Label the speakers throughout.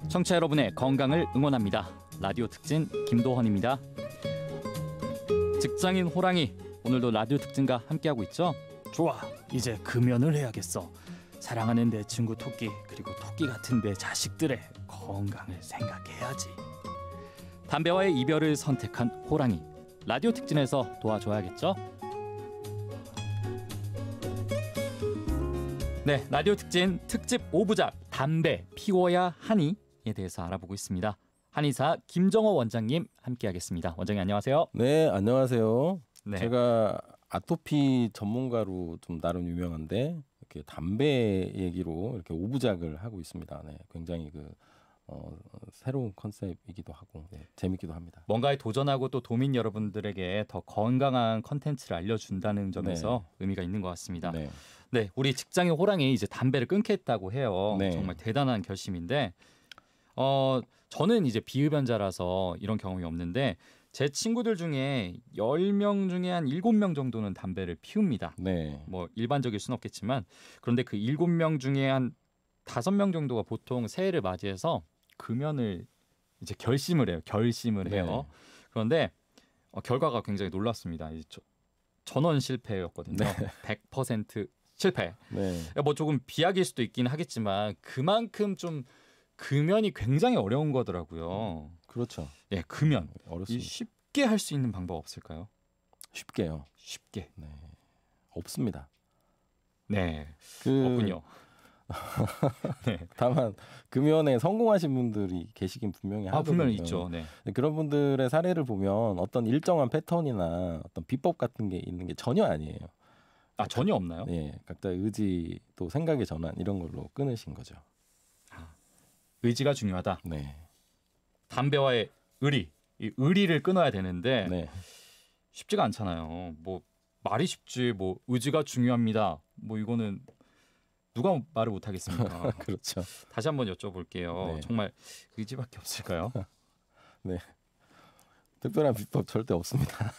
Speaker 1: 청취자 여러분의 건강을 응원합니다. 라디오 특진 김도헌입니다. 직장인 호랑이, 오늘도 라디오 특진과 함께하고 있죠?
Speaker 2: 좋아, 이제 금연을 해야겠어. 사랑하는 내 친구 토끼, 그리고 토끼 같은 내 자식들의 건강을 생각해야지.
Speaker 1: 담배와의 이별을 선택한 호랑이, 라디오 특진에서 도와줘야겠죠? 네, 라디오 특진 특집 5부작 담배 피워야 하니에 대해서 알아보고 있습니다. 한의사 김정호 원장님 함께하겠습니다. 원장님 안녕하세요.
Speaker 3: 네, 안녕하세요.
Speaker 1: 네.
Speaker 3: 제가 아토피 전문가로 좀 나름 유명한데 이렇게 담배 얘기로 이렇게 5부작을 하고 있습니다. 네, 굉장히 새로운 컨셉이기도 하고 재밌기도 합니다.
Speaker 1: 뭔가에 도전하고 또 도민 여러분들에게 더 건강한 컨텐츠를 알려준다는 점에서 의미가 있는 것 같습니다.
Speaker 3: 네.
Speaker 1: 네, 우리 직장인 호랑이 이제 담배를 끊겠다고 해요.
Speaker 3: 네.
Speaker 1: 정말 대단한 결심인데, 저는 이제 비흡연자라서 이런 경험이 없는데 제 친구들 중에 10명 중에 한 7명 정도는 담배를 피웁니다.
Speaker 3: 네.
Speaker 1: 뭐 일반적일 수는 없겠지만, 그런데 그 7명 중에 한 5명 정도가 보통 새해를 맞이해서 금연을 이제 결심을 해요. 그런데 결과가 굉장히 놀랐습니다. 전원 실패였거든요.
Speaker 3: 네.
Speaker 1: 100% 실패.
Speaker 3: 네.
Speaker 1: 뭐 조금 비약일 수도 있긴 하겠지만 그만큼 좀 금연이 굉장히 어려운 거더라고요.
Speaker 3: 그렇죠.
Speaker 1: 예, 금연.
Speaker 3: 어렵습니다.
Speaker 1: 쉽게 할 수 있는 방법 없을까요?
Speaker 3: 쉽게요.
Speaker 1: 쉽게.
Speaker 3: 네. 없습니다.
Speaker 1: 네. 없군요.
Speaker 3: 네. 다만 금연에 성공하신 분들이 계시긴 분명히 하거든요.
Speaker 1: 분명히 있죠. 네.
Speaker 3: 그런 분들의 사례를 보면 어떤 일정한 패턴이나 어떤 비법 같은 게 있는 게 전혀 아니에요.
Speaker 1: 전혀 없나요?
Speaker 3: 네, 각자의 의지 또 생각의 전환 이런 걸로 끊으신 거죠.
Speaker 1: 의지가 중요하다.
Speaker 3: 네.
Speaker 1: 담배와의 이 의리를 끊어야 되는데
Speaker 3: 네.
Speaker 1: 쉽지가 않잖아요. 뭐 말이 쉽지, 뭐 의지가 중요합니다. 뭐 이거는 누가 말을 못 하겠습니까?
Speaker 3: 그렇죠.
Speaker 1: 다시 한번 여쭤볼게요.
Speaker 3: 네.
Speaker 1: 정말 의지밖에 없을까요?
Speaker 3: 네. 특별한 비법 절대 없습니다.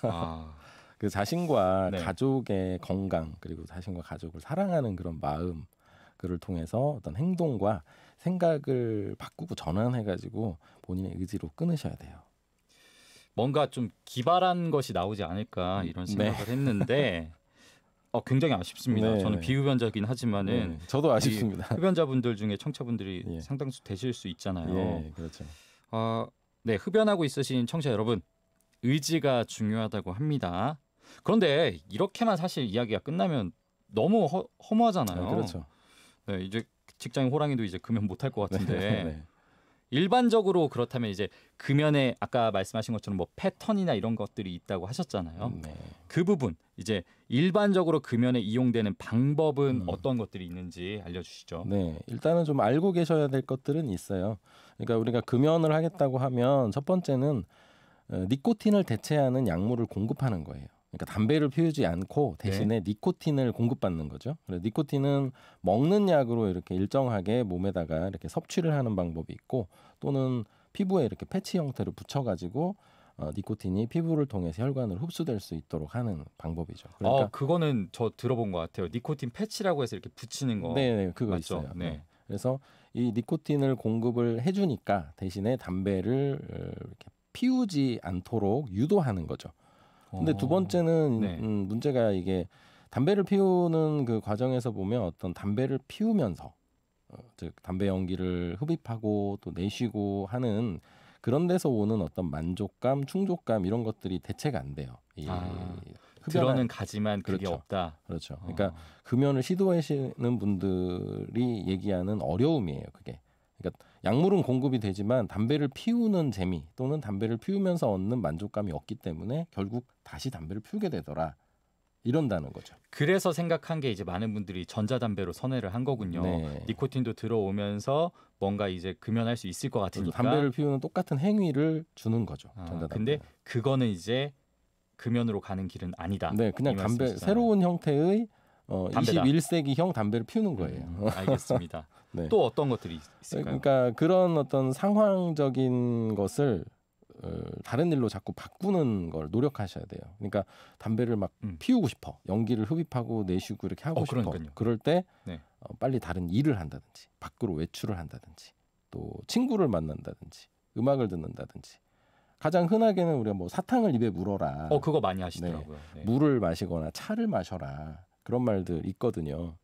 Speaker 3: 그 자신과
Speaker 1: 네.
Speaker 3: 가족의 건강 그리고 자신과 가족을 사랑하는 그런 마음 그를 통해서 어떤 행동과 생각을 바꾸고 전환해가지고 본인의 의지로 끊으셔야 돼요.
Speaker 1: 뭔가 좀 기발한 것이 나오지 않을까 이런 생각을 했는데 굉장히 아쉽습니다.
Speaker 3: 네.
Speaker 1: 저는 비흡연자긴 하지만은
Speaker 3: 저도 아쉽습니다.
Speaker 1: 흡연자분들 중에 청취자분들이 상당수 되실 수 있잖아요.
Speaker 3: 예, 그렇죠.
Speaker 1: 네, 흡연하고 있으신 청취자 여러분, 의지가 중요하다고 합니다. 그런데 이렇게만 사실 이야기가 끝나면 너무 허무하잖아요.
Speaker 3: 그렇죠.
Speaker 1: 네, 이제 직장인 호랑이도 이제 금연 못할 것 같은데
Speaker 3: 네.
Speaker 1: 일반적으로 그렇다면 이제 금연에 아까 말씀하신 것처럼 뭐 패턴이나 이런 것들이 있다고 하셨잖아요.
Speaker 3: 네.
Speaker 1: 그 부분 이제 일반적으로 금연에 이용되는 방법은 어떤 것들이 있는지 알려주시죠.
Speaker 3: 네, 일단은 좀 알고 계셔야 될 것들은 있어요. 그러니까 우리가 금연을 하겠다고 하면 첫 번째는 니코틴을 대체하는 약물을 공급하는 거예요. 그러니까 담배를 피우지 않고 대신에 니코틴을 공급받는 거죠. 그래서 니코틴은 먹는 약으로 이렇게 일정하게 몸에다가 이렇게 섭취를 하는 방법이 있고 또는 피부에 이렇게 패치 형태로 붙여가지고 니코틴이 피부를 통해서 혈관으로 흡수될 수 있도록 하는 방법이죠.
Speaker 1: 그러니까 그거는 저 들어본 것 같아요. 니코틴 패치라고 해서 이렇게 붙이는 거.
Speaker 3: 네, 그거
Speaker 1: 맞죠?
Speaker 3: 있어요.
Speaker 1: 네.
Speaker 3: 그래서 이 니코틴을 공급을 해주니까 대신에 담배를 이렇게 피우지 않도록 유도하는 거죠. 근데 두 번째는 문제가 이게 담배를 피우는 그 과정에서 보면 어떤 담배를 피우면서 즉 담배 연기를 흡입하고 또 내쉬고 하는 그런 데서 오는 어떤 만족감, 충족감 이런 것들이 대체가 안 돼요.
Speaker 1: 들어는 가지만 그게
Speaker 3: 그렇죠.
Speaker 1: 없다.
Speaker 3: 그렇죠. 그러니까 금연을 시도하시는 분들이 얘기하는 어려움이에요. 그게. 그러니까 약물은 공급이 되지만 담배를 피우는 재미 또는 담배를 피우면서 얻는 만족감이 없기 때문에 결국 다시 담배를 피우게 되더라. 이런다는 거죠.
Speaker 1: 그래서 생각한 게 이제 많은 분들이 전자담배로 선회를 한 거군요.
Speaker 3: 네.
Speaker 1: 니코틴도 들어오면서 뭔가 이제 금연할 수 있을 것 같으니까.
Speaker 3: 담배를 피우는 똑같은 행위를 주는 거죠. 전자담배.
Speaker 1: 근데 그거는 이제 금연으로 가는 길은 아니다.
Speaker 3: 네, 그냥 담배 새로운 형태의 21세기형 담배를 피우는 거예요.
Speaker 1: 알겠습니다.
Speaker 3: 네.
Speaker 1: 또 어떤 것들이 있을까요?
Speaker 3: 그러니까 그런 어떤 상황적인 것을 다른 일로 자꾸 바꾸는 걸 노력하셔야 돼요. 그러니까 담배를 막 피우고 싶어. 연기를 흡입하고 내쉬고 이렇게 하고 싶어.
Speaker 1: 그러니까요.
Speaker 3: 그럴 때
Speaker 1: 네.
Speaker 3: 빨리 다른 일을 한다든지 밖으로 외출을 한다든지 또 친구를 만난다든지 음악을 듣는다든지 가장 흔하게는 우리가 뭐 사탕을 입에 물어라.
Speaker 1: 그거 많이 하시더라고요. 네.
Speaker 3: 물을 마시거나 차를 마셔라. 그런 말들 있거든요.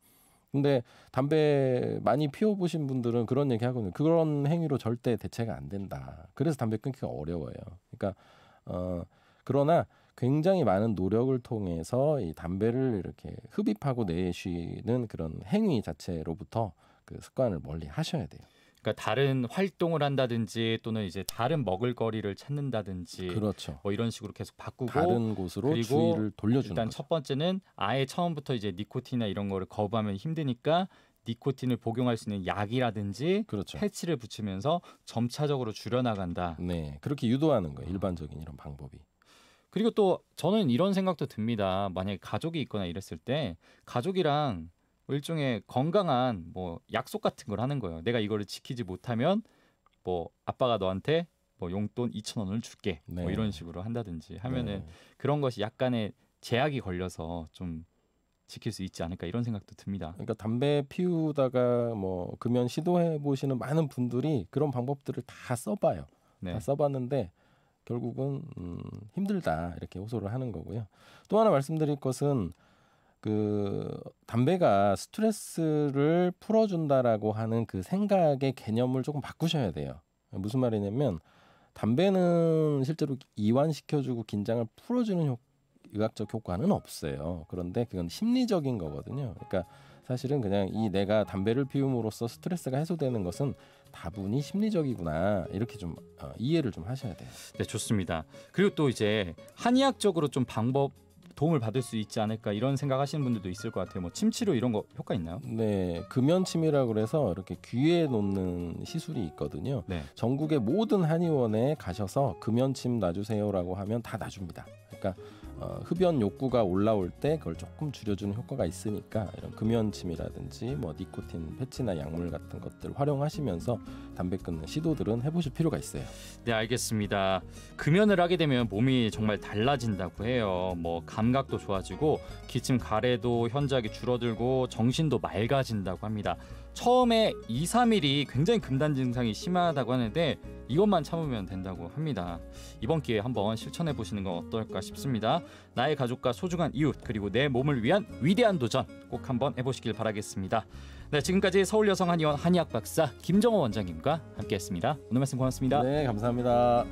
Speaker 3: 근데 담배 많이 피워보신 분들은 그런 얘기 하거든요. 그런 행위로 절대 대체가 안 된다. 그래서 담배 끊기가 어려워요. 그러니까 그러나 굉장히 많은 노력을 통해서 이 담배를 이렇게 흡입하고 내쉬는 그런 행위 자체로부터 그 습관을 멀리 하셔야 돼요.
Speaker 1: 그러니까 다른 활동을 한다든지 또는 이제 다른 먹을거리를 찾는다든지
Speaker 3: 그렇죠.
Speaker 1: 뭐 이런 식으로 계속 바꾸고
Speaker 3: 다른 곳으로
Speaker 1: 그리고
Speaker 3: 주의를 돌려주는
Speaker 1: 일단
Speaker 3: 거죠.
Speaker 1: 첫 번째는 아예 처음부터 이제 니코틴이나 이런 거를 거부하면 힘드니까 니코틴을 복용할 수 있는 약이라든지
Speaker 3: 그렇죠.
Speaker 1: 패치를 붙이면서 점차적으로 줄여나간다.
Speaker 3: 네, 그렇게 유도하는 거예요. 일반적인 이런 방법이.
Speaker 1: 그리고 또 저는 이런 생각도 듭니다. 만약에 가족이 있거나 이랬을 때 가족이랑 일종의 건강한 뭐 약속 같은 걸 하는 거예요. 내가 이거를 지키지 못하면 뭐 아빠가 너한테 뭐 용돈 2,000원을 줄게.
Speaker 3: 네.
Speaker 1: 뭐 이런 식으로 한다든지 하면은
Speaker 3: 네.
Speaker 1: 그런 것이 약간의 제약이 걸려서 좀 지킬 수 있지 않을까 이런 생각도 듭니다.
Speaker 3: 그러니까 담배 피우다가 뭐 금연 시도해 보시는 많은 분들이 그런 방법들을 다 써봐요.
Speaker 1: 네.
Speaker 3: 다 써봤는데 결국은 힘들다 이렇게 호소를 하는 거고요. 또 하나 말씀드릴 것은 그 담배가 스트레스를 풀어준다라고 하는 그 생각의 개념을 조금 바꾸셔야 돼요. 무슨 말이냐면 담배는 실제로 이완시켜주고 긴장을 풀어주는 의학적 효과는 없어요. 그런데 그건 심리적인 거거든요. 그러니까 사실은 그냥 이 내가 담배를 피움으로써 스트레스가 해소되는 것은 다분히 심리적이구나 이렇게 좀 이해를 좀 하셔야 돼요.
Speaker 1: 네, 좋습니다. 그리고 또 이제 한의학적으로 좀 도움을 받을 수 있지 않을까 이런 생각하시는 분들도 있을 것 같아요. 뭐 침치료 이런 거 효과 있나요?
Speaker 3: 네, 금연침이라고 그래서 이렇게 귀에 놓는 시술이 있거든요.
Speaker 1: 네.
Speaker 3: 전국의 모든 한의원에 가셔서 금연침 놔주세요라고 하면 다 놔줍니다. 그러니까 흡연 욕구가 올라올 때 그걸 조금 줄여주는 효과가 있으니까 이런 금연침이라든지 뭐 니코틴 패치나 약물 같은 것들 활용하시면서 담배 끊는 시도들은 해보실 필요가 있어요.
Speaker 1: 네, 알겠습니다. 금연을 하게 되면 몸이 정말 달라진다고 해요. 뭐 감각도 좋아지고 기침 가래도 현저하게 줄어들고 정신도 맑아진다고 합니다. 처음에 2, 3일이 굉장히 금단 증상이 심하다고 하는데 이것만 참으면 된다고 합니다. 이번 기회에 한번 실천해 보시는 건 어떨까 싶습니다. 나의 가족과 소중한 이웃 그리고 내 몸을 위한 위대한 도전 꼭 한번 해보시길 바라겠습니다. 네, 지금까지 서울여성한의원 한의학 박사 김정호 원장님과 함께했습니다. 오늘 말씀 고맙습니다.
Speaker 3: 네, 감사합니다.